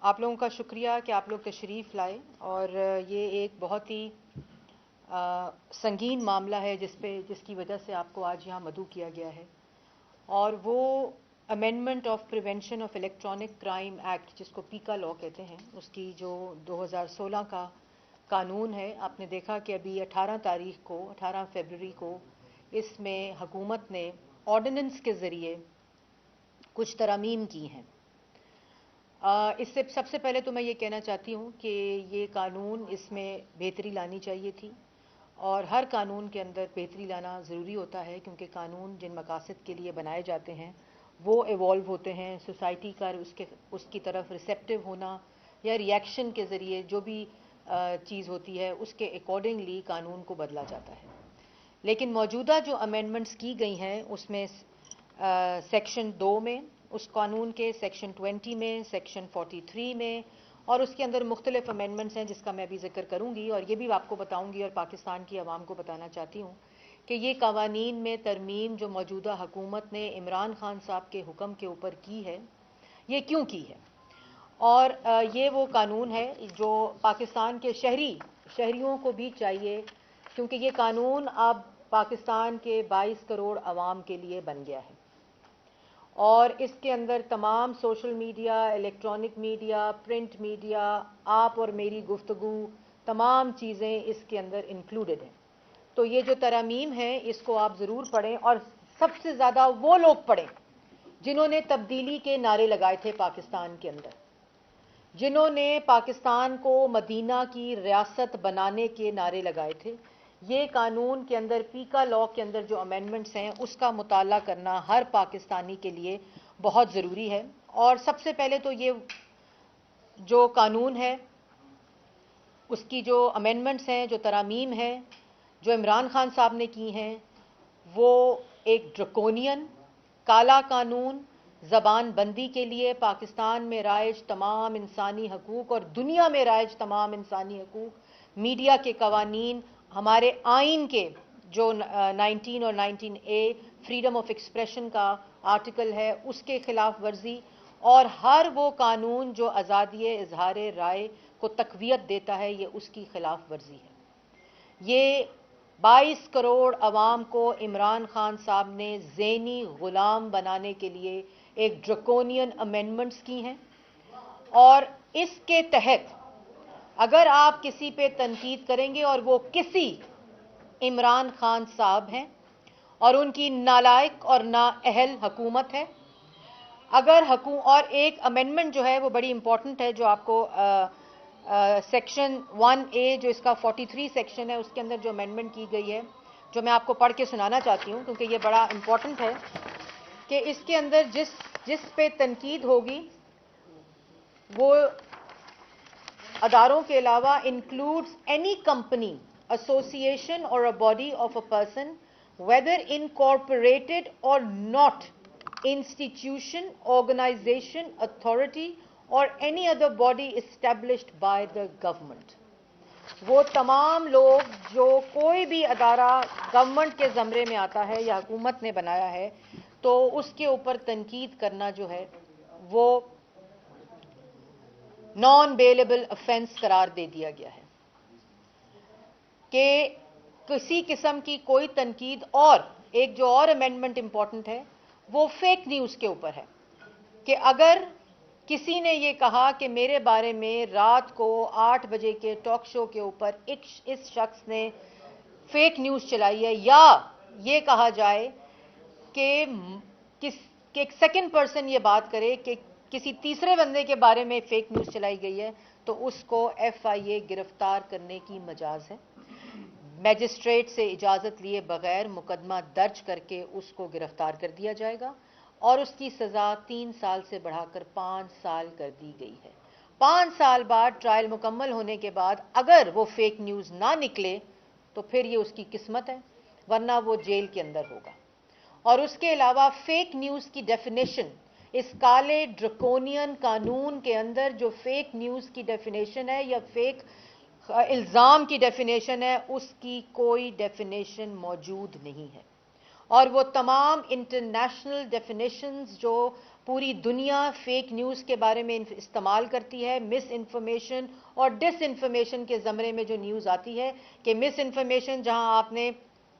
آپ لوگوں کا شکریہ کہ آپ لوگ تشریف لائے، اور یہ ایک بہت ہی سنگین معاملہ ہے جس کی وجہ سے آپ کو آج یہاں مدعو کیا گیا ہے، اور وہ amendment of prevention of electronic crime act, جس کو پیکا لاء کہتے ہیں، اس کی جو 2016 کا قانون ہے۔ آپ نے دیکھا کہ ابھی 18 فیبروری کو اس میں حکومت نے آرڈیننس کے ذریعے کچھ ترامیم کی ہیں۔ اس سے سب سے پہلے تو میں یہ کہنا چاہتی ہوں کہ یہ قانون، اس میں بہتری لانی چاہیے تھی، اور ہر قانون کے اندر بہتری لانا ضروری ہوتا ہے، کیونکہ قانون جن مقاصد کے لیے بنائے جاتے ہیں وہ ایوالو ہوتے ہیں۔ سوسائٹی کا اس کی طرف ریسیپٹیو ہونا یا ری ایکشن کے ذریعے جو بھی چیز ہوتی ہے اس کے اکارڈنگلی قانون کو بدلا جاتا ہے۔ لیکن موجودہ جو امینڈمنٹس کی گئی ہیں اس میں سیکشن 2 میں اس قانون کے، سیکشن 20 میں، سیکشن 43 میں، اور اس کے اندر مختلف امینڈمنٹس ہیں جس کا میں بھی ذکر کروں گی، اور یہ بھی آپ کو بتاؤں گی اور پاکستان کی عوام کو بتانا چاہتی ہوں کہ یہ قوانین میں ترمیم جو موجودہ حکومت نے عمران خان صاحب کے حکم کے اوپر کی ہے، یہ کیوں کی ہے۔ اور یہ وہ قانون ہے جو پاکستان کے شہریوں کو بھی چاہیے، کیونکہ یہ قانون اب پاکستان کے 22 کروڑ عوام کے لیے بن گیا ہے، اور اس کے اندر تمام social media, electronic media, print media, آپ اور میری گفتگو، تمام چیزیں اس کے اندر انکلوڈڈ ہیں۔ تو یہ جو ترامیم ہیں اس کو آپ ضرور پڑھیں، اور سب سے زیادہ وہ لوگ پڑھیں جنہوں نے تبدیلی کے نعرے لگائے تھے پاکستان کے اندر، جنہوں نے پاکستان کو مدینہ کی ریاست بنانے کے نعرے لگائے تھے۔ یہ قانون کے اندر، پیکا لاء کے اندر جو امینڈمنٹس ہیں اس کا مطالعہ کرنا ہر پاکستانی کے لیے بہت ضروری ہے۔ اور سب سے پہلے تو یہ جو قانون ہے اس کی جو امینڈمنٹس ہیں، جو ترامیم ہیں جو عمران خان صاحب نے کی ہیں، وہ ایک ڈرکونین کالا قانون، زبان بندی کے لیے پاکستان میں رائج تمام انسانی حقوق اور دنیا میں رائج تمام انسانی حقوق، میڈیا کے قوانین، ہمارے آئین کے جو 19 اور 19A فریڈم آف ایکسپریشن کا آرٹیکل ہے اس کے خلاف ورزی، اور ہر وہ قانون جو آزادی اظہار رائے کو تقویت دیتا ہے، یہ اس کی خلاف ورزی ہے۔ یہ 22 کروڑ عوام کو عمران خان صاحب نے ذہنی غلام بنانے کے لیے ایک ڈرکونین امینڈمنٹس کی ہیں، اور اس کے تحت اگر آپ کسی پہ تنقید کریں گے، اور وہ کسی عمران خان صاحب ہیں اور ان کی نالائق اور نااہل حکومت ہے، اور ایک امینڈمنٹ جو ہے وہ بڑی امپورٹنٹ ہے، جو آپ کو سیکشن 1A جو اس کا 43 سیکشن ہے اس کے اندر جو امینڈمنٹ کی گئی ہے، جو میں آپ کو پڑھ کے سنانا چاہتی ہوں کیونکہ یہ بڑا امپورٹنٹ ہے، کہ اس کے اندر جس پہ تنقید ہوگی وہ اداروں کے علاوہ انکلوڈز اینی کمپنی، ایسوسیشن اور a body of a person whether incorporated or not, institution, organization, authority or any other body established by the government۔ وہ تمام لوگ جو کوئی بھی ادارہ گورنمنٹ کے زمرے میں آتا ہے یا حکومت نے بنایا ہے، تو اس کے اوپر تنقید کرنا جو ہے وہ نان بیلیبل افینس قرار دے دیا گیا ہے، کہ کسی قسم کی کوئی تنقید۔ اور ایک جو اور امینڈمنٹ امپورٹنٹ ہے وہ فیک نیوز کے اوپر ہے، کہ اگر کسی نے یہ کہا کہ میرے بارے میں رات کو 8 بجے کے ٹاک شو کے اوپر اس شخص نے فیک نیوز چلائی ہے، یا یہ کہا جائے کہ ایک سیکنڈ پرسن یہ بات کرے کہ کسی تیسرے بندے کے بارے میں فیک نیوز چلائی گئی ہے، تو اس کو FIA گرفتار کرنے کی مجاز ہے۔ میجسٹریٹ سے اجازت لیے بغیر مقدمہ درج کر کے اس کو گرفتار کر دیا جائے گا، اور اس کی سزا 3 سال سے بڑھا کر 5 سال کر دی گئی ہے۔ 5 سال بعد ٹرائل مکمل ہونے کے بعد اگر وہ فیک نیوز نہ نکلے تو پھر یہ اس کی قسمت ہے، ورنہ وہ جیل کے اندر ہوگا۔ اور اس کے علاوہ فیک نیوز کی ڈیفینیشن، اس کالے ڈرکونین قانون کے اندر جو فیک نیوز کی ڈیفینیشن ہے یا فیک الزام کی ڈیفینیشن ہے، اس کی کوئی ڈیفینیشن موجود نہیں ہے۔ اور وہ تمام انٹرنیشنل ڈیفینیشنز جو پوری دنیا فیک نیوز کے بارے میں استعمال کرتی ہے، مس انفارمیشن اور ڈس انفارمیشن کے زمرے میں جو نیوز آتی ہے کہ مس انفارمیشن جہاں آپ نے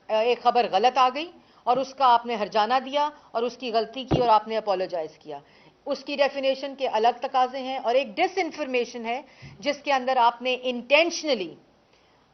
ایک خبر غلط آ گئی اور اس کا آپ نے ہرجانہ دیا اور اس کی غلطی کی اور آپ نے اپولوجائز کیا، اس کی ڈیفینیشن کے الگ تقاضے ہیں. اور ایک ڈس انفارمیشن ہے جس کے اندر آپ نے انٹینشنلی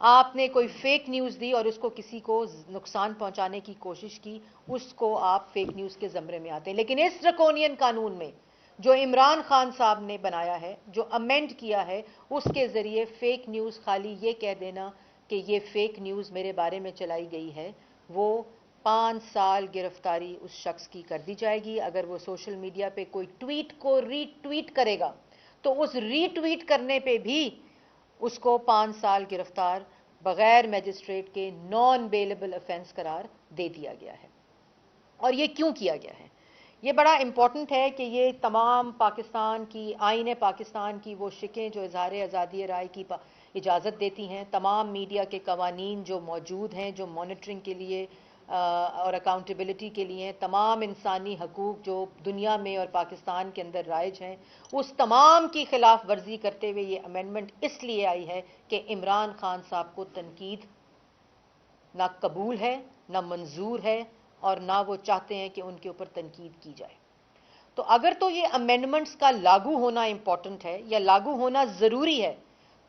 آپ نے کوئی فیک نیوز دی اور اس کو کسی کو نقصان پہنچانے کی کوشش کی، اس کو آپ فیک نیوز کے زمرے میں آتے ہیں. لیکن اس ڈریکونین قانون میں جو عمران خان صاحب نے بنایا ہے، جو امینڈ کیا ہے، اس کے ذریعے فیک نیوز خالی یہ کہہ دینا کہ یہ فیک نیوز میرے بارے میں چلائی گئی ہے، وہ 5 سال گرفتاری اس شخص کی کر دی جائے گی. اگر وہ سوشل میڈیا پہ کوئی ٹویٹ کو ری ٹویٹ کرے گا تو اس ری ٹویٹ کرنے پہ بھی اس کو 5 سال گرفتار بغیر میجسٹریٹ کے نان بیلیبل افینس قرار دے دیا گیا ہے. اور یہ کیوں کیا گیا ہے؟ یہ بڑا امپورٹنٹ ہے کہ یہ تمام پاکستان کی آئین پاکستان کی وہ شقیں جو اظہار آزادی رائے کی اجازت دیتی ہیں، تمام میڈیا کے قوانین جو موجود ہیں، جو مانیٹرنگ کے لیے اور اکاؤنٹیبلٹی کے لیے ہیں، تمام انسانی حقوق جو دنیا میں اور پاکستان کے اندر رائج ہیں، اس تمام کی خلاف ورزی کرتے ہوئے یہ امینڈمنٹ اس لیے آئی ہے کہ عمران خان صاحب کو تنقید نہ قبول ہے، نہ منظور ہے، اور نہ وہ چاہتے ہیں کہ ان کے اوپر تنقید کی جائے. تو اگر تو یہ امینڈمنٹس کا لاگو ہونا امپورٹنٹ ہے یا لاگو ہونا ضروری ہے،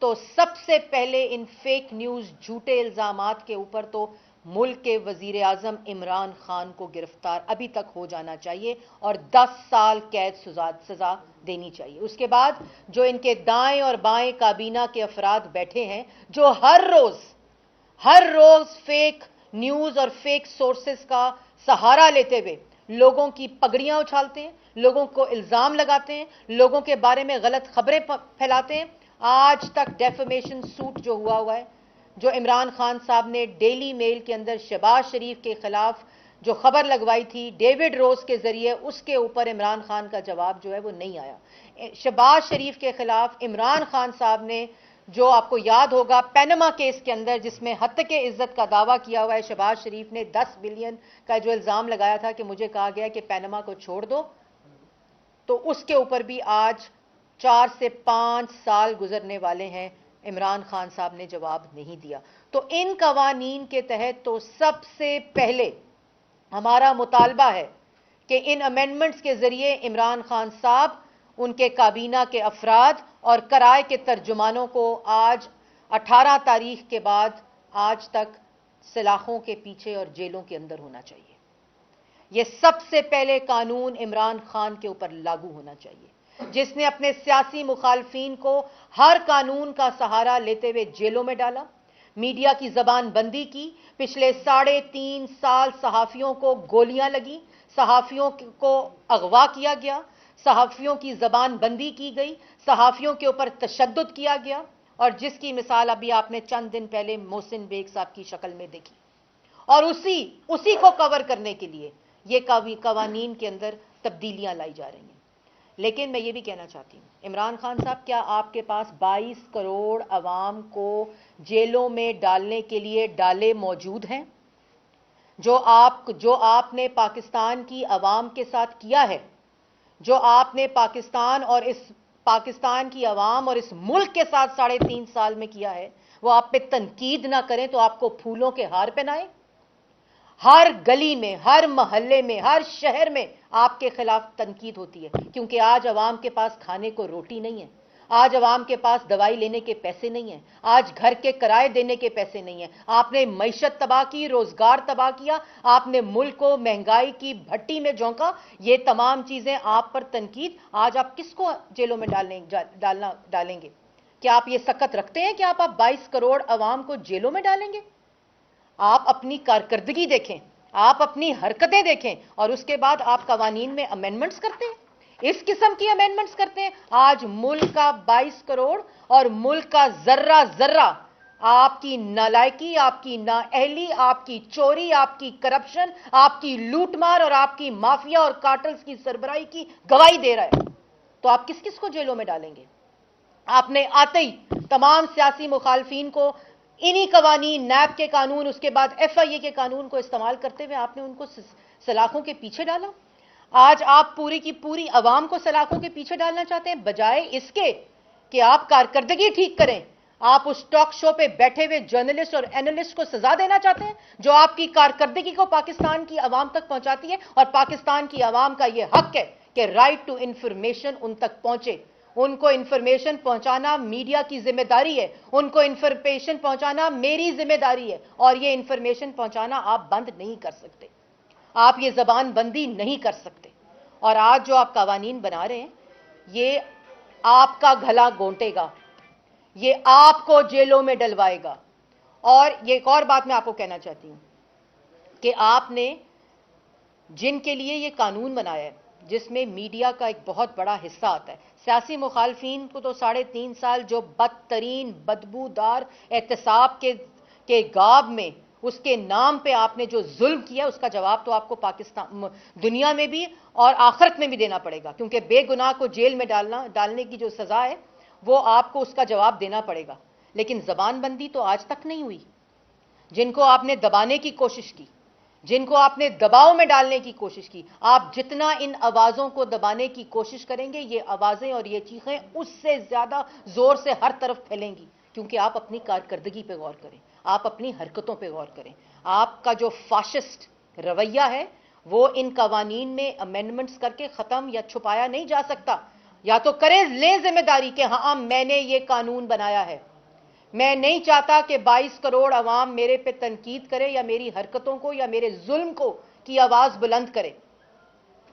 تو سب سے پہلے ان فیک نیوز جھوٹے الزامات کے اوپر تو ملک کے وزیر اعظم عمران خان کو گرفتار ابھی تک ہو جانا چاہیے اور 10 سال قید سزا دینی چاہیے. اس کے بعد جو ان کے دائیں اور بائیں کابینہ کے افراد بیٹھے ہیں، جو ہر روز فیک نیوز اور فیک سورسز کا سہارا لیتے ہوئے لوگوں کی پگڑیاں اچھالتے ہیں، لوگوں کو الزام لگاتے ہیں، لوگوں کے بارے میں غلط خبریں پھیلاتے ہیں. آج تک ڈیفیمیشن سوٹ جو ہوا ہے، جو عمران خان صاحب نے ڈیلی میل کے اندر شہباز شریف کے خلاف جو خبر لگوائی تھی ڈیوڈ روز کے ذریعے، اس کے اوپر عمران خان کا جواب جو ہے وہ نہیں آیا. شہباز شریف کے خلاف عمران خان صاحب نے، جو آپ کو یاد ہوگا پینما کیس کے اندر جس میں ہتک عزت کا دعویٰ کیا ہوا ہے، شہباز شریف نے 10 بلین کا جو الزام لگایا تھا کہ مجھے کہا گیا کہ پینما کو چھوڑ دو، تو اس کے اوپر بھی آج 4 سے 5 سال گزرنے والے ہیں، عمران خان صاحب نے جواب نہیں دیا. تو ان قوانین کے تحت تو سب سے پہلے ہمارا مطالبہ ہے کہ ان امینڈمنٹس کے ذریعے عمران خان صاحب، ان کے کابینہ کے افراد اور کرائے کے ترجمانوں کو آج 18 تاریخ کے بعد آج تک سلاخوں کے پیچھے اور جیلوں کے اندر ہونا چاہیے. یہ سب سے پہلے قانون عمران خان کے اوپر لاگو ہونا چاہیے، جس نے اپنے سیاسی مخالفین کو ہر قانون کا سہارا لیتے ہوئے جیلوں میں ڈالا، میڈیا کی زبان بندی کی. پچھلے 3.5 سال صحافیوں کو گولیاں لگیں، صحافیوں کو اغوا کیا گیا، صحافیوں کی زبان بندی کی گئی، صحافیوں کے اوپر تشدد کیا گیا، اور جس کی مثال ابھی آپ نے چند دن پہلے محسن بیگ صاحب کی شکل میں دیکھی. اور اسی کو کور کرنے کے لیے یہ قوانین کے اندر تبدیلیاں لائی جا رہی ہیں. لیکن میں یہ بھی کہنا چاہتی ہوں، عمران خان صاحب، کیا آپ کے پاس 22 کروڑ عوام کو جیلوں میں ڈالنے کے لیے ڈالے موجود ہیں؟ جو آپ نے پاکستان کی عوام کے ساتھ کیا ہے، جو آپ نے پاکستان اور اس پاکستان کی عوام اور اس ملک کے ساتھ 3.5 سال میں کیا ہے، وہ آپ پہ تنقید نہ کریں تو آپ کو پھولوں کے ہار پہنائیں. ہر گلی میں، ہر محلے میں، ہر شہر میں آپ کے خلاف تنقید ہوتی ہے، کیونکہ آج عوام کے پاس کھانے کو روٹی نہیں ہے، آج عوام کے پاس دوائی لینے کے پیسے نہیں ہیں، آج گھر کے کرائے دینے کے پیسے نہیں ہیں. آپ نے معیشت تباہ کی، روزگار تباہ کیا، آپ نے ملک کو مہنگائی کی بھٹی میں جھونکا. یہ تمام چیزیں آپ پر تنقید. آج آپ کس کو جیلوں میں ڈالیں گے؟ کیا آپ یہ سکت رکھتے ہیں کہ آپ 22 کروڑ عوام کو جیلوں میں ڈالیں گے؟ آپ اپنی کارکردگی دیکھیں، آپ اپنی حرکتیں دیکھیں، اور اس کے بعد آپ قوانین میں امینڈمنٹس کرتے ہیں، اس قسم کی امینڈمنٹس کرتے ہیں. آج ملک کا 22 کروڑ اور ملک کا ذرہ ذرہ آپ کی نالائکی، آپ کی نااہلی، آپ کی چوری، آپ کی کرپشن، آپ کی لوٹ مار اور آپ کی مافیا اور کارٹلز کی سربراہی کی گواہی دے رہا ہے. تو آپ کس کو جیلوں میں ڈالیں گے؟ آپ نے آتے ہی تمام سیاسی مخالفین کو انہی قوانین، نیب کے قانون، اس کے بعد FIA کے قانون کو استعمال کرتے ہوئے آپ نے ان کو سلاخوں کے پیچھے ڈالا. آج آپ پوری کی پوری عوام کو سلاخوں کے پیچھے ڈالنا چاہتے ہیں، بجائے اس کے کہ آپ کارکردگی ٹھیک کریں. آپ اس ٹاک شو پہ بیٹھے ہوئے جرنلسٹ اور اینالسٹ کو سزا دینا چاہتے ہیں جو آپ کی کارکردگی کو پاکستان کی عوام تک پہنچاتی ہے، اور پاکستان کی عوام کا یہ حق ہے کہ رائٹ ٹو انفارمیشن ان تک پہنچے. ان کو انفارمیشن پہنچانا میڈیا کی ذمہ داری ہے، ان کو انفارمیشن پہنچانا میری ذمہ داری ہے، اور یہ انفارمیشن پہنچانا آپ بند نہیں کر سکتے، آپ یہ زبان بندی نہیں کر سکتے. اور آج جو آپ قوانین بنا رہے ہیں یہ آپ کا گھلا گھونٹے گا، یہ آپ کو جیلوں میں ڈلوائے گا. اور یہ ایک اور بات میں آپ کو کہنا چاہتی ہوں کہ آپ نے جن کے لیے یہ قانون بنایا ہے، جس میں میڈیا کا ایک بہت بڑا حصہ آتا ہے، سیاسی مخالفین کو تو 3.5 سال جو بدترین بدبودار احتساب کے غاب میں اس کے نام پہ آپ نے جو ظلم کیا، اس کا جواب تو آپ کو پاکستان دنیا میں بھی اور آخرت میں بھی دینا پڑے گا، کیونکہ بے گناہ کو جیل میں ڈالنے کی جو سزا ہے وہ آپ کو اس کا جواب دینا پڑے گا. لیکن زبان بندی تو آج تک نہیں ہوئی. جن کو آپ نے دبانے کی کوشش کی، جن کو آپ نے دباؤ میں ڈالنے کی کوشش کی، آپ جتنا ان آوازوں کو دبانے کی کوشش کریں گے یہ آوازیں اور یہ چیخیں اس سے زیادہ زور سے ہر طرف پھیلیں گی. کیونکہ آپ اپنی کارکردگی پہ غور کریں، آپ اپنی حرکتوں پہ غور کریں. آپ کا جو فاشسٹ رویہ ہے وہ ان قوانین میں امینڈمنٹس کر کے ختم یا چھپایا نہیں جا سکتا. یا تو کریں، لیں ذمہ داری کہ ہاں میں نے یہ قانون بنایا ہے. میں نہیں چاہتا کہ 22 کروڑ عوام میرے پہ تنقید کرے یا میری حرکتوں کو یا میرے ظلم کو کی آواز بلند کرے.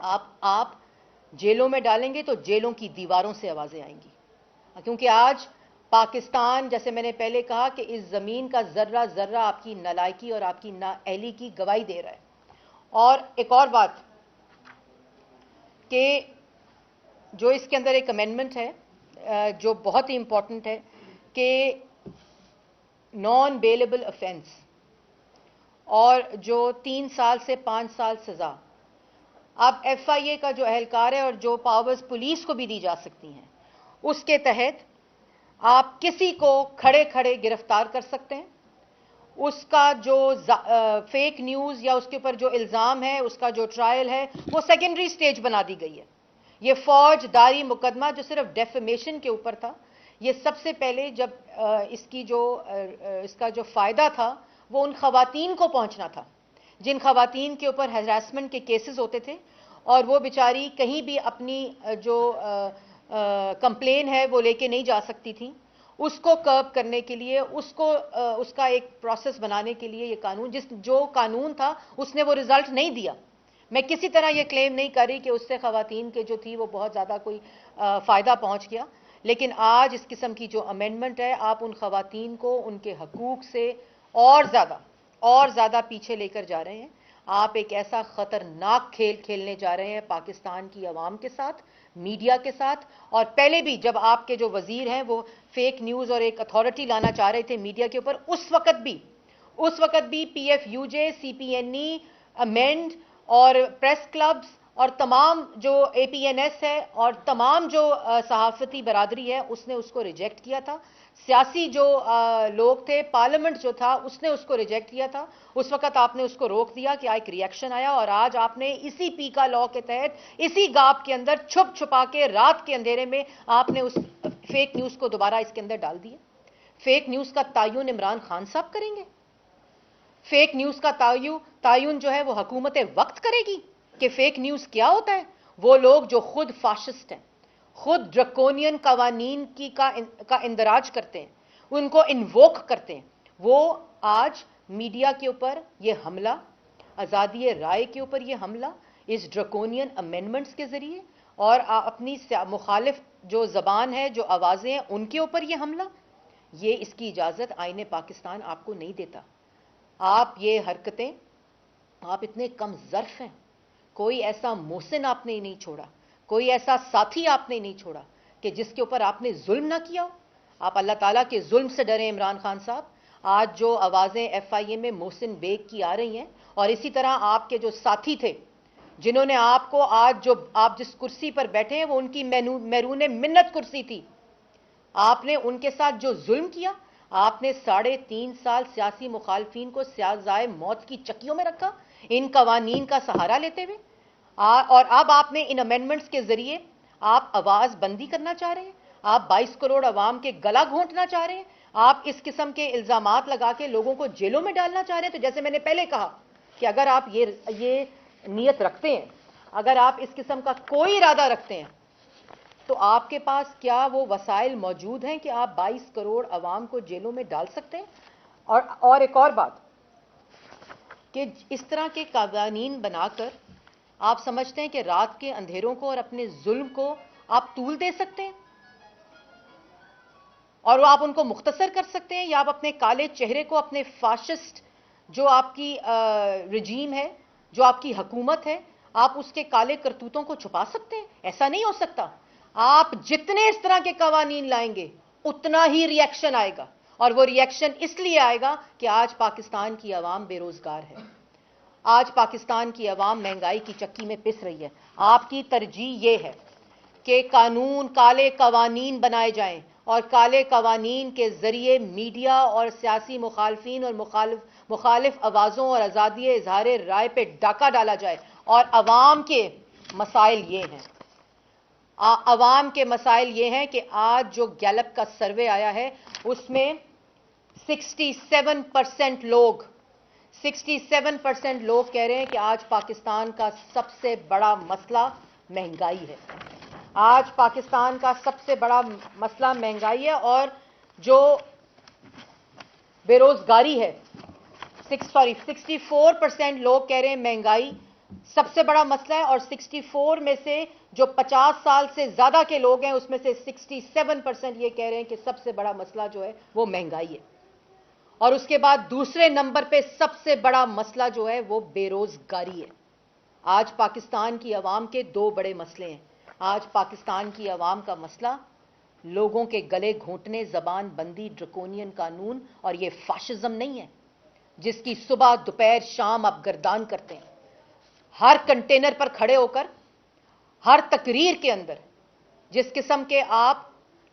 آپ جیلوں میں ڈالیں گے تو جیلوں کی دیواروں سے آوازیں آئیں گی. کیونکہ آج پاکستان، جیسے میں نے پہلے کہا، کہ اس زمین کا ذرہ ذرہ آپ کی نالائکی اور آپ کی نااہلی کی گواہی دے رہا ہے. اور ایک اور بات کہ جو اس کے اندر ایک امینڈمنٹ ہے جو بہت ہی امپورٹنٹ ہے کہ نان بیلیبل افینس اور جو 3 سال سے 5 سال سزا، اب FIA کا جو اہلکار ہے اور جو پاورز پولیس کو بھی دی جا سکتی ہیں، اس کے تحت آپ کسی کو کھڑے کھڑے گرفتار کر سکتے ہیں. اس کا جو فیک نیوز یا اس کے اوپر جو الزام ہے، اس کا جو ٹرائل ہے، وہ سیکنڈری سٹیج بنا دی گئی ہے. یہ فوج داری مقدمہ جو صرف ڈیفیمیشن کے اوپر تھا، یہ سب سے پہلے جب اس کا جو فائدہ تھا وہ ان خواتین کو پہنچنا تھا جن خواتین کے اوپر ہراسمنٹ کے کیسز ہوتے تھے، اور وہ بیچاری کہیں بھی اپنی جو کمپلین ہے وہ لے کے نہیں جا سکتی تھیں. اس کو کرب کرنے کے لیے، اس کا ایک پروسیس بنانے کے لیے یہ قانون، جو قانون تھا اس نے وہ رزلٹ نہیں دیا. میں کسی طرح یہ کلیم نہیں کر رہی کہ اس سے خواتین کے جو تھی وہ بہت زیادہ کوئی فائدہ پہنچ گیا، لیکن آج اس قسم کی جو امینڈمنٹ ہے، آپ ان خواتین کو ان کے حقوق سے اور زیادہ پیچھے لے کر جا رہے ہیں. آپ ایک ایسا خطرناک کھیل کھیلنے جا رہے ہیں پاکستان کی عوام کے ساتھ، میڈیا کے ساتھ. اور پہلے بھی جب آپ کے جو وزیر ہیں وہ فیک نیوز اور ایک اتھارٹی لانا چاہ رہے تھے میڈیا کے اوپر، اس وقت بھی PFUJ، CPNE، امینڈ اور پریس کلبز اور تمام جو APNS ہے اور تمام جو صحافتی برادری ہے، اس نے اس کو ریجیکٹ کیا تھا. سیاسی جو لوگ تھے، پارلیمنٹ جو تھا، اس نے اس کو ریجیکٹ کیا تھا. اس وقت آپ نے اس کو روک دیا کہ ایک ریئیکشن آیا، اور آج آپ نے اسی پیکا لاء کے تحت، اسی غاب کے اندر چھپ چھپا کے رات کے اندھیرے میں آپ نے اس فیک نیوز کو دوبارہ اس کے اندر ڈال دیا. فیک نیوز کا تعین عمران خان صاحب کریں گے؟ فیک نیوز کا تعین جو ہے وہ حکومت وقت کرے گی کہ فیک نیوز کیا ہوتا ہے؟ وہ لوگ جو خود فاشسٹ ہیں، خود ڈرکونین قوانین کا اندراج کرتے ہیں، ان کو انووک کرتے ہیں، وہ آج میڈیا کے اوپر یہ حملہ، آزادی رائے کے اوپر یہ حملہ اس ڈرکونین امینڈمنٹس کے ذریعے، اور اپنی مخالف جو زبان ہے، جو آوازیں ہیں، ان کے اوپر یہ حملہ، یہ اس کی اجازت آئین پاکستان آپ کو نہیں دیتا. آپ یہ حرکتیں، آپ اتنے کم ظرف ہیں. کوئی ایسا محسن آپ نے نہیں چھوڑا، کوئی ایسا ساتھی آپ نے نہیں چھوڑا کہ جس کے اوپر آپ نے ظلم نہ کیا ہو. آپ اللہ تعالیٰ کے ظلم سے ڈریں عمران خان صاحب. آج جو آوازیں FIA میں محسن بیگ کی آ رہی ہیں، اور اسی طرح آپ کے جو ساتھی تھے جنہوں نے آپ کو، آج جو آپ جس کرسی پر بیٹھے ہیں وہ ان کی میرون منت کرسی تھی، آپ نے ان کے ساتھ جو ظلم کیا، آپ نے 3.5 سال سیاسی مخالفین کو سزائے موت کی چکیوں میں رکھا ان قوانین کا سہارا لیتے ہوئے، اور اب آپ نے ان امینڈمنٹس کے ذریعے آپ آواز بندی کرنا چاہ رہے ہیں، آپ 22 کروڑ عوام کے گلا گھونٹنا چاہ رہے ہیں، آپ اس قسم کے الزامات لگا کے لوگوں کو جیلوں میں ڈالنا چاہ رہے ہیں۔ تو جیسے میں نے پہلے کہا کہ اگر آپ یہ نیت رکھتے ہیں، اگر آپ اس قسم کا کوئی ارادہ رکھتے ہیں، تو آپ کے پاس کیا وہ وسائل موجود ہیں کہ آپ 22 کروڑ عوام کو جیلوں میں ڈال سکتے ہیں؟ اور ایک اور بات کہ اس طرح کے قوانین بنا کر آپ سمجھتے ہیں کہ رات کے اندھیروں کو اور اپنے ظلم کو آپ طول دے سکتے ہیں اور وہ آپ ان کو مختصر کر سکتے ہیں، یا آپ اپنے کالے چہرے کو، اپنے فاشسٹ جو آپ کی رجیم ہے، جو آپ کی حکومت ہے، آپ اس کے کالے کرتوتوں کو چھپا سکتے ہیں؟ ایسا نہیں ہو سکتا۔ آپ جتنے اس طرح کے قوانین لائیں گے اتنا ہی ری ایکشن آئے گا، اور وہ ری ایکشن اس لیے آئے گا کہ آج پاکستان کی عوام بے روزگار ہے، آج پاکستان کی عوام مہنگائی کی چکی میں پس رہی ہے۔ آپ کی ترجیح یہ ہے کہ کالے قوانین بنائے جائیں اور کالے قوانین کے ذریعے میڈیا اور سیاسی مخالفین اور مخالف آوازوں اور آزادی اظہار رائے پہ ڈاکہ ڈالا جائے۔ اور عوام کے مسائل یہ ہیں، عوام کے مسائل یہ ہیں کہ آج جو گیلپ کا سروے آیا ہے اس میں 67% لوگ کہہ رہے ہیں کہ آج پاکستان کا سب سے بڑا مسئلہ مہنگائی ہے۔ آج پاکستان کا سب سے بڑا مسئلہ مہنگائی ہے، اور جو بے روزگاری ہے 64% لوگ کہہ رہے ہیں مہنگائی سب سے بڑا مسئلہ ہے، اور 64 میں سے جو 50 سال سے زیادہ کے لوگ ہیں اس میں سے 67% یہ کہہ رہے ہیں کہ سب سے بڑا مسئلہ جو ہے وہ مہنگائی ہے۔ اور اس کے بعد دوسرے نمبر پہ سب سے بڑا مسئلہ جو ہے وہ بے روزگاری ہے۔ آج پاکستان کی عوام کے 2 بڑے مسئلے ہیں۔ آج پاکستان کی عوام کا مسئلہ لوگوں کے گلے گھونٹنے، زبان بندی، ڈرکونین قانون اور یہ فاشزم نہیں ہے جس کی صبح دوپہر شام آپ گردان کرتے ہیں۔ ہر کنٹینر پر کھڑے ہو کر، ہر تقریر کے اندر جس قسم کے آپ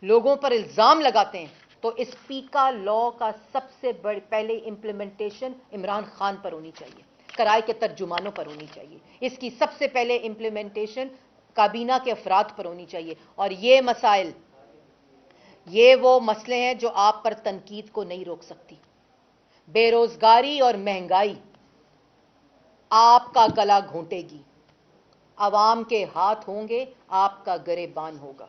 لوگوں پر الزام لگاتے ہیں، تو اس پیکا لا کا سب سے پہلے امپلیمنٹیشن عمران خان پر ہونی چاہیے، کرائے کے ترجمانوں پر ہونی چاہیے، اس کی سب سے پہلے امپلیمنٹیشن کابینہ کے افراد پر ہونی چاہیے۔ اور یہ مسائل، یہ وہ مسئلے ہیں جو آپ پر تنقید کو نہیں روک سکتی۔ بے روزگاری اور مہنگائی آپ کا گلا گھونٹے گی، عوام کے ہاتھ ہوں گے، آپ کا گریبان ہوگا،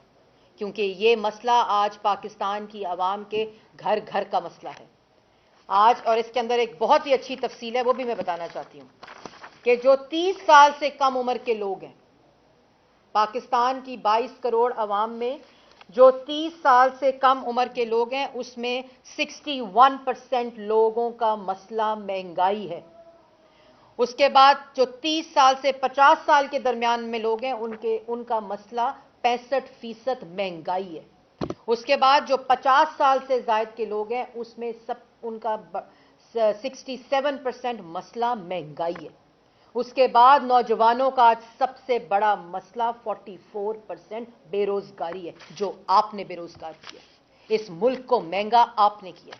کیونکہ یہ مسئلہ آج پاکستان کی عوام کے گھر گھر کا مسئلہ ہے آج۔ اور اس کے اندر ایک بہت ہی اچھی تفصیل ہے، وہ بھی میں بتانا چاہتی ہوں کہ جو 30 سال سے کم عمر کے لوگ ہیں، پاکستان کی 22 کروڑ عوام میں جو 30 سال سے کم عمر کے لوگ ہیں اس میں 61% لوگوں کا مسئلہ مہنگائی ہے۔ اس کے بعد جو 30 سال سے 50 سال کے درمیان میں لوگ ہیں ان کا مسئلہ 65% مہنگائی ہے۔ اس کے بعد جو 50 سال سے زائد کے لوگ ہیں اس میں ان کا 67% مسئلہ مہنگائی ہے۔ اس کے بعد نوجوانوں کا آج سب سے بڑا مسئلہ 44% بے روزگاری ہے، جو آپ نے بے روزگار کیا۔ اس ملک کو مہنگا آپ نے کیا،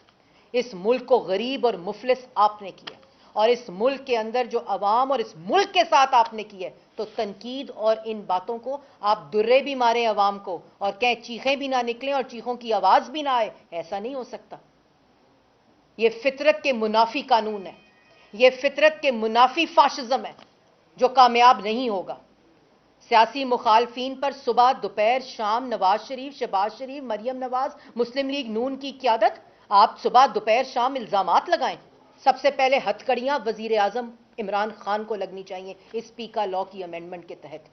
اس ملک کو غریب اور مفلس آپ نے کیا، اور اس ملک کے اندر جو عوام اور اس ملک کے ساتھ آپ نے کی ہے۔ تو تنقید اور ان باتوں کو آپ درے بھی ماریں عوام کو اور کہیں چیخیں بھی نہ نکلیں اور چیخوں کی آواز بھی نہ آئے، ایسا نہیں ہو سکتا۔ یہ فطرت کے منافی قانون ہے، یہ فطرت کے منافی فاشزم ہے جو کامیاب نہیں ہوگا۔ سیاسی مخالفین پر صبح دوپہر شام نواز شریف، شہباز شریف، مریم نواز، مسلم لیگ نون کی قیادت، آپ صبح دوپہر شام الزامات لگائیں۔ سب سے پہلے ہتھکڑیاں وزیر اعظم عمران خان کو لگنی چاہیے اس پیکا لا کی امینڈمنٹ کے تحت،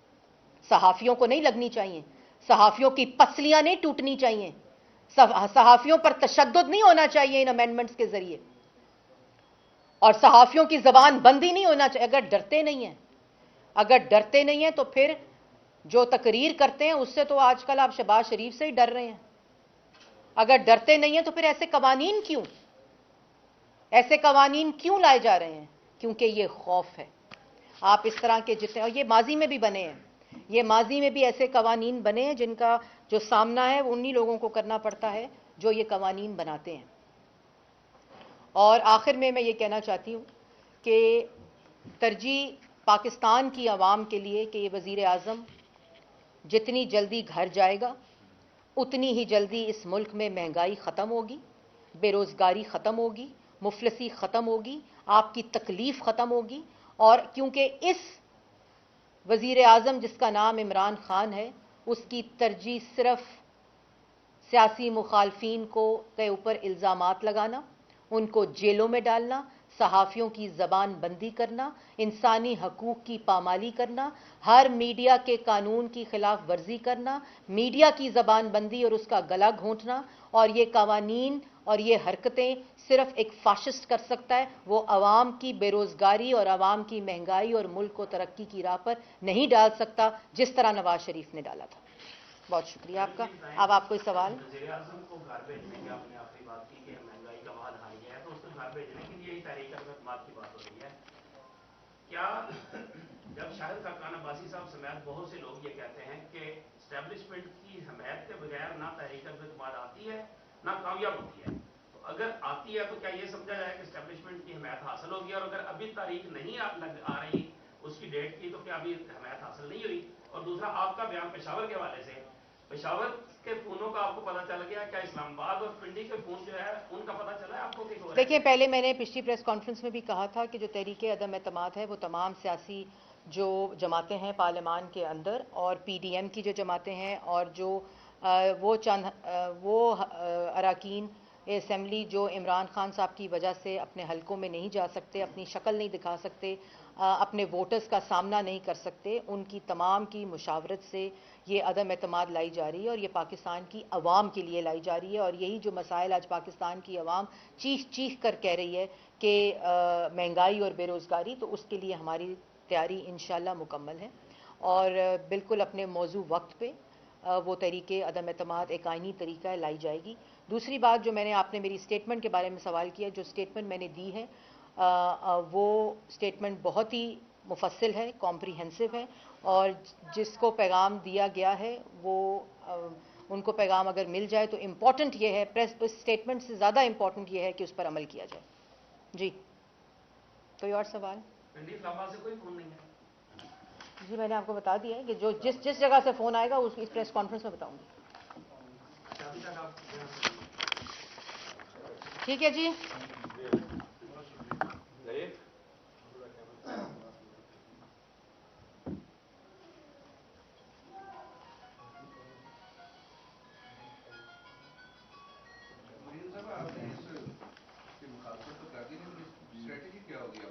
صحافیوں کو نہیں لگنی چاہیے، صحافیوں کی پسلیاں نہیں ٹوٹنی چاہیے، صحافیوں پر تشدد نہیں ہونا چاہیے ان امینڈمنٹس کے ذریعے، اور صحافیوں کی زبان بندی نہیں ہونا چاہیے۔ اگر ڈرتے نہیں ہیں تو پھر جو تقریر کرتے ہیں اس سے تو آج کل آپ شہباز شریف سے ہی ڈر رہے ہیں۔ اگر ڈرتے نہیں ہیں تو پھر ایسے قوانین کیوں لائے جا رہے ہیں؟ کیونکہ یہ خوف ہے۔ آپ اس طرح کے جتنے، اور یہ ماضی میں بھی بنے ہیں، یہ ماضی میں بھی ایسے قوانین بنے ہیں جن کا جو سامنا ہے وہ انہی لوگوں کو کرنا پڑتا ہے جو یہ قوانین بناتے ہیں۔ اور آخر میں یہ کہنا چاہتی ہوں کہ ترجیح پاکستان کی عوام کے لیے کہ یہ وزیر اعظم جتنی جلدی گھر جائے گا اتنی ہی جلدی اس ملک میں مہنگائی ختم ہوگی، بے روزگاری ختم ہوگی، مفلسی ختم ہوگی، آپ کی تکلیف ختم ہوگی. اور کیونکہ اس وزیر اعظم جس کا نام عمران خان ہے اس کی ترجیح صرف سیاسی مخالفین کے اوپر الزامات لگانا، ان کو جیلوں میں ڈالنا، صحافیوں کی زبان بندی کرنا، انسانی حقوق کی پامالی کرنا، ہر میڈیا کے قانون کی خلاف ورزی کرنا، میڈیا کی زبان بندی اور اس کا گلا گھونٹنا. اور یہ قوانین اور یہ حرکتیں صرف ایک فاشسٹ کر سکتا ہے، وہ عوام کی بے روزگاری اور عوام کی مہنگائی اور ملک کو ترقی کی راہ پر نہیں ڈال سکتا جس طرح نواز شریف نے ڈالا تھا. بہت شکریہ آپ کا. اب آپ کوئی سوال؟ وزیر اعظم کو گھر بھیجنے کی آپ نے آخری بات کی کہ مہنگائی کا حال ہائی ہے تو اس کو گھر بھیجنے کے لیے ہی تحریک اعتماد کی بات ہو رہی ہے. کیا جب شاہد خاقان عباسی صاحب سمیت بہت سے لوگ یہ کہتے ہیں کہ اسٹیبلشمنٹ کی حمایت کے بغیر نہ تحریک اعتماد آتی ہے نہ کامیاب ہوتی ہے، تو اگر آتی ہے تو کیا یہ سمجھا جائے کہ اسٹیبلشمنٹ کی حمایت حاصل ہوگی؟ اور اگر ابھی تاریخ نہیں آ رہی اس کی ڈیٹ کی تو کیا ابھی حمایت حاصل نہیں ہوئی؟ اور دوسرا آپ کا بیان پشاور کے حوالے سے، پشاور کے فونوں کا آپ کو پتہ چل گیا، کیا اسلام آباد اور پنڈی کے فون جو ہے ان کا پتہ چلا ہے آپ کو؟ دیکھیں، پہلے میں نے پچھلی پریس کانفرنس میں بھی کہا تھا کہ جو تحریک عدم اعتماد ہے وہ تمام سیاسی جو جماعتیں ہیں پارلیمان کے اندر اور پی ڈی ایم کی جو جماعتیں ہیں اور جو وہ اراکین اسمبلی جو عمران خان صاحب کی وجہ سے اپنے حلقوں میں نہیں جا سکتے، اپنی شکل نہیں دکھا سکتے، اپنے ووٹرز کا سامنا نہیں کر سکتے، ان کی تمام کی مشاورت سے یہ عدم اعتماد لائی جا رہی ہے اور یہ پاکستان کی عوام کے لیے لائی جا رہی ہے. اور یہی جو مسائل آج پاکستان کی عوام چیخ چیخ کر کہہ رہی ہے کہ مہنگائی اور بے روزگاری، تو اس کے لیے ہماری تیاری انشاءاللہ مکمل ہے اور بالکل اپنے موضوع وقت پہ وہ تحریک عدم اعتماد ایک آئینی طریقہ ہے لائی جائے گی. دوسری بات جو میں نے آپ نے میری اسٹیٹمنٹ کے بارے میں سوال کیا، جو اسٹیٹمنٹ میں نے دی ہے وہ اسٹیٹمنٹ بہت ہی مفصل ہے، کمپریہنسو ہے، اور جس کو پیغام دیا گیا ہے وہ ان کو پیغام اگر مل جائے تو امپورٹنٹ یہ ہے، اس اسٹیٹمنٹ سے زیادہ امپورٹنٹ یہ ہے کہ اس پر عمل کیا جائے. جی کوئی اور سوال؟ سے کوئی فون نہیں ہے؟ جی میں نے آپ کو بتا دیا ہے کہ جو جس جگہ سے فون آئے گا اس پریس کانفرنس میں بتاؤں گی. ٹھیک ہے جی.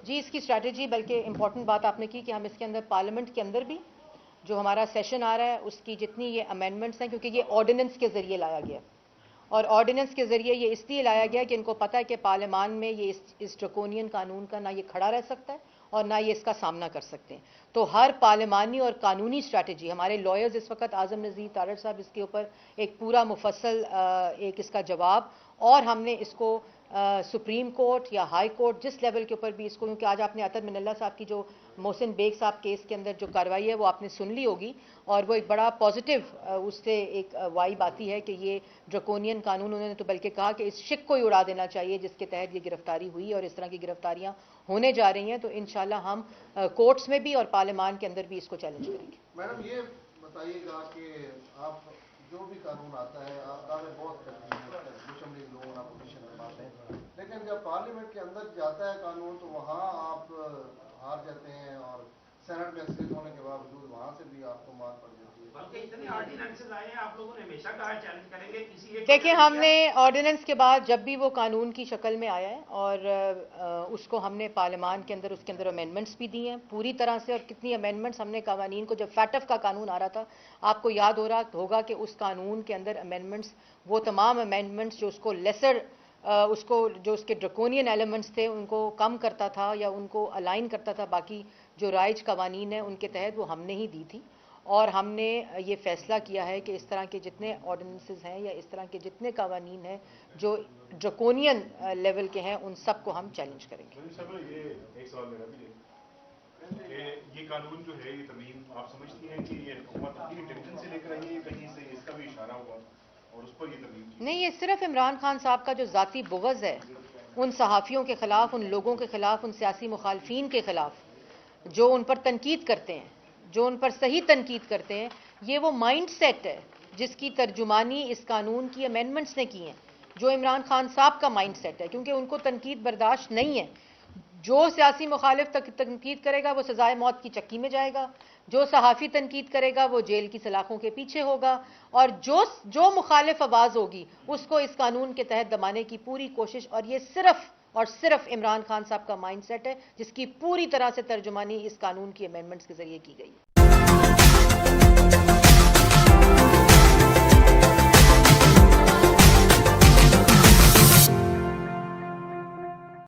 جی اس کی اسٹریٹجی، بلکہ امپورٹنٹ بات آپ نے کی کہ ہم اس کے اندر پارلیمنٹ کے اندر بھی جو ہمارا سیشن آ رہا ہے اس کی جتنی یہ امینڈمنٹس ہیں، کیونکہ یہ آرڈیننس کے ذریعے لایا گیا اور آرڈیننس کے ذریعے یہ اس لیے لایا گیا کہ ان کو پتہ ہے کہ پارلیمان میں یہ اس ڈرکونین قانون کا نہ یہ کھڑا رہ سکتا ہے اور نہ یہ اس کا سامنا کر سکتے ہیں. تو ہر پارلیمانی اور قانونی اسٹریٹجی ہمارے لائرز اس وقت اعظم نذیر تارڑ صاحب اس کے اوپر ایک پورا مفصل ایک اس کا جواب، اور ہم نے اس کو سپریم کورٹ یا ہائی کورٹ جس لیول کے اوپر بھی اس کو، کیونکہ آج آپ نے عطر من اللہ صاحب کی جو محسن بیگ صاحب کیس کے اندر جو کارروائی ہے وہ آپ نے سن لی ہوگی، اور وہ ایک بڑا پازیٹیو اس سے ایک وائب آتی ہے کہ یہ ڈرکونین قانون، انہوں نے تو بلکہ کہا کہ اس شک کو ہی اڑا دینا چاہیے جس کے تحت یہ گرفتاری ہوئی اور اس طرح کی گرفتاریاں ہونے جا رہی ہیں. تو انشاءاللہ ہم کورٹس میں بھی اور پارلیمان کے اندر بھی اس کو چیلنج کریں گے. میڈم یہ بتائیے گا کہ آپ جو بھی قانون آتا ہے آپ دعوے بہت کرتے ہیں، مسلم لیگ لوگ اپوزیشن میں بات ہے، لیکن جب پارلیمنٹ کے اندر جاتا ہے قانون تو وہاں آپ ہار جاتے ہیں اور سینٹ میں اکثریت ہونے کے باوجود وہاں سے بھی آپ کو مار پڑ جاتی ہے. بلکہ اتنے آرڈیننسز آئے ہیں، آپ لوگوں نے ہمیشہ کہا چیلنج کریں گے کسی ایک. دیکھیں ہم نے آرڈیننس کے بعد جب بھی وہ قانون کی شکل میں آیا ہے اور اس کو ہم نے پارلیمان کے اندر اس کے اندر امینڈمنٹس بھی دی ہیں پوری طرح سے، اور کتنی امینڈمنٹس ہم نے قوانین کو، جب فیٹف کا قانون آ رہا تھا آپ کو یاد ہو رہا ہوگا کہ اس قانون کے اندر امینڈمنٹس، وہ تمام امینڈمنٹس جو اس کو لیسر اس کو جو اس کے ڈرکونین ایلیمنٹس تھے ان کو کم کرتا تھا یا ان کو الائن کرتا تھا باقی جو رائج قوانین ہیں ان کے تحت، وہ ہم نے ہی دی تھی. اور ہم نے یہ فیصلہ کیا ہے کہ اس طرح کے جتنے آرڈیننسز ہیں یا اس طرح کے جتنے قوانین ہیں جو ڈرکونین لیول کے ہیں ان سب کو ہم چیلنج کریں گے. یہ ایک سوال میرا بھی ہے کہ یہ قانون جو ہے، یہ ترمیم آپ سمجھتی ہیں کہ یہ حکومت اپنی انٹیلیجنس سے لے کر آئی ہے، کہیں سے اس کا بھی اشارہ ہوا اور اس پر یہ ترمیم کی؟ نہیں، یہ صرف عمران خان صاحب کا جو ذاتی بغض ہے ان صحافیوں کے خلاف، ان لوگوں کے خلاف، ان سیاسی مخالفین کے خلاف جو ان پر تنقید کرتے ہیں، جو ان پر صحیح تنقید کرتے ہیں، یہ وہ مائنڈ سیٹ ہے جس کی ترجمانی اس قانون کی امینڈمنٹس نے کی ہیں، جو عمران خان صاحب کا مائنڈ سیٹ ہے، کیونکہ ان کو تنقید برداشت نہیں ہے۔ جو سیاسی مخالف تنقید کرے گا وہ سزائے موت کی چکی میں جائے گا، جو صحافی تنقید کرے گا وہ جیل کی سلاخوں کے پیچھے ہوگا، اور جو مخالف آواز ہوگی اس کو اس قانون کے تحت دبانے کی پوری کوشش، اور یہ صرف اور صرف عمران خان صاحب کا مائنڈ سیٹ ہے جس کی پوری طرح سے ترجمانی اس قانون کی امینڈمنٹس کے ذریعے کی گئی ہے۔